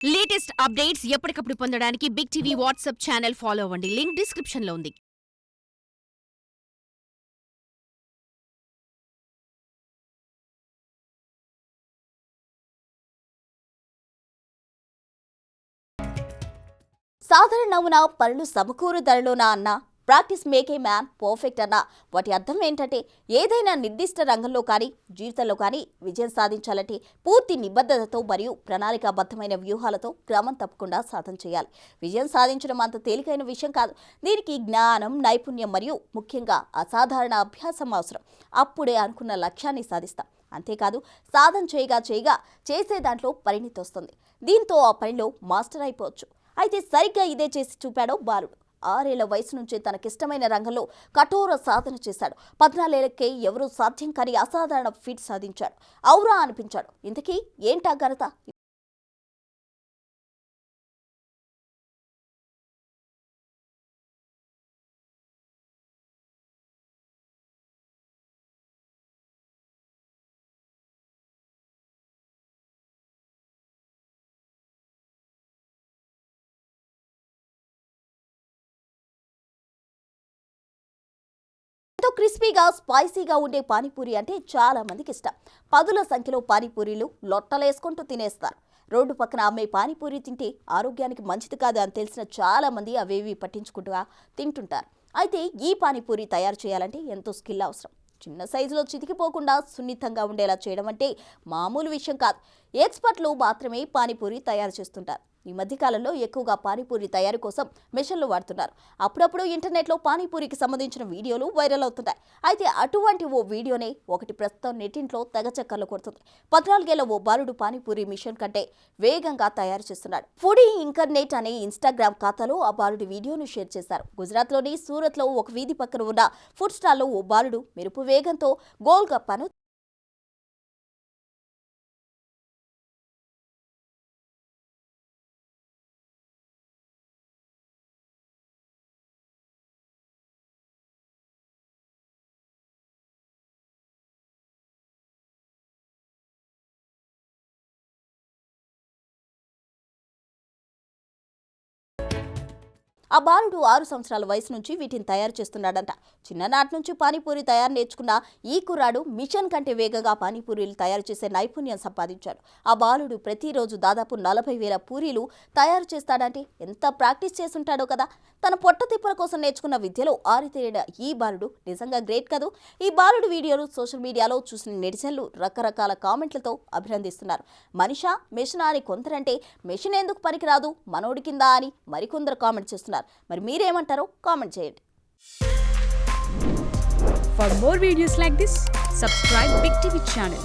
Latest updates ఎప్పటికప్పుడు పొందడానికి big TV WhatsApp channel follow అవ్వండి. లింక్ డిస్క్రిప్షన్‌లో ఉంది. సాధారణ నవ్వున పనులు సమకూరు ధరలోనా అన్న practice make a man perfect అన్న వాటి అర్థం ఏంటంటే ఏదైనా నిర్దిష్ట రంగంలో కానీ జీవితంలో కానీ విజయం సాధించాలంటే పూర్తి నిబద్ధతతో మరియు ప్రణాళికాబద్ధమైన వ్యూహాలతో క్రమం తప్పకుండా సాధన చేయాలి. విజయం సాధించడం అంత తేలికైన విషయం కాదు. దీనికి జ్ఞానం, నైపుణ్యం మరియు ముఖ్యంగా అసాధారణ అభ్యాసం అవసరం. అప్పుడే అనుకున్న లక్ష్యాన్ని సాధిస్తాం. అంతేకాదు, సాధన చేయగా చేసే దాంట్లో పరిణితి వస్తుంది. దీంతో ఆ పనిలో మాస్టర్ అయిపోవచ్చు. అయితే సరిగ్గా ఇదే చేసి చూపాడో బాలుడు. 6 ఏళ్ల వయసు నుంచే తనకిష్టమైన రంగంలో కఠోర సాధన చేశాడు. 14 ఏళ్లకే ఎవరూ సాధ్యం కాని అసాధారణ ఫీట్ సాధించాడు. ఔరా అనిపించాడు. ఇంతకీ ఏంటా ఘనత? ఎంతో క్రిస్పీగా, స్పైసీగా ఉండే పానీపూరి అంటే చాలా మందికి ఇష్టం. పదుల సంఖ్యలో పానీపూరీలు లొట్టలేసుకుంటూ తినేస్తారు. రోడ్డు పక్కన అమ్మే పానీపూరి తింటే ఆరోగ్యానికి మంచిది కాదు అని తెలిసిన చాలా మంది అవేవి పట్టించుకుంటూ తింటుంటారు. అయితే ఈ పానీపూరి తయారు చేయాలంటే ఎంతో స్కిల్ అవసరం. చిన్న సైజులో చితికిపోకుండా సున్నితంగా ఉండేలా చేయడం అంటే మామూలు విషయం కాదు. ఎక్స్పర్ట్లు మాత్రమే పానీపూరి తయారు చేస్తుంటారు. ఈ మధ్యకాలంలో ఎక్కువగా పానీపూరి తయారీ కోసం మెషిన్లు వాడుతున్నారు. అప్పుడప్పుడు ఇంటర్నెట్లో పానీపూరికి సంబంధించిన వీడియోలు వైరల్ అవుతుంటాయి. అయితే అటువంటి ఓ వీడియోనే ఒకటి ప్రస్తుతం నెట్టింట్లో తెగ చక్కర్లు కొడుతుంది. 14 ఏళ్ల ఓ బాలుడు పానీపూరి మిషన్ కంటే వేగంగా తయారు చేస్తున్నాడు. ఫుడీ ఇంటర్నెట్ అనే ఇన్స్టాగ్రామ్ ఖాతాలో ఆ బాలుడి వీడియోను షేర్ చేశారు. గుజరాత్లోని సూరత్లో ఒక వీధి పక్కన ఉన్న ఫుడ్ స్టాల్లో ఓ బాలుడు మెరుపు వేగంతో గోల్గప్పాను ఆ బాలుడు 6 సంవత్సరాల వయసు నుంచి వీటిని తయారు చేస్తున్నాడంట. చిన్ననాటి నుంచి పానీపూరి తయారు నేర్చుకున్న ఈ కుర్రాడు మిషన్ కంటే వేగంగా పానీపూరీలు తయారు చేసే నైపుణ్యం సంపాదించాడు. ఆ బాలుడు ప్రతిరోజు దాదాపు 40,000 పూరీలు తయారు చేస్తాడంటే ఎంత ప్రాక్టీస్ చేసుంటాడో కదా. తన పొట్ట తిప్పల కోసం నేర్చుకున్న విద్యలో ఆరితేరిన ఈ బాలుడు నిజంగా గ్రేట్ కదూ. ఈ బాలుడు వీడియోలు సోషల్ మీడియాలో చూసిన నెటిజన్లు రకరకాల కామెంట్లతో అభినందిస్తున్నారు. మనిషా మెషినా అని కొందరంటే మెషిన్ ఎందుకు పనికిరాదు, మనోడి కింద అని మరికొందరు కామెంట్ చేస్తున్నారు. మరి మీరేమంటారో కామెంట్ చేయండి. For more videos like this, subscribe Big TV channel.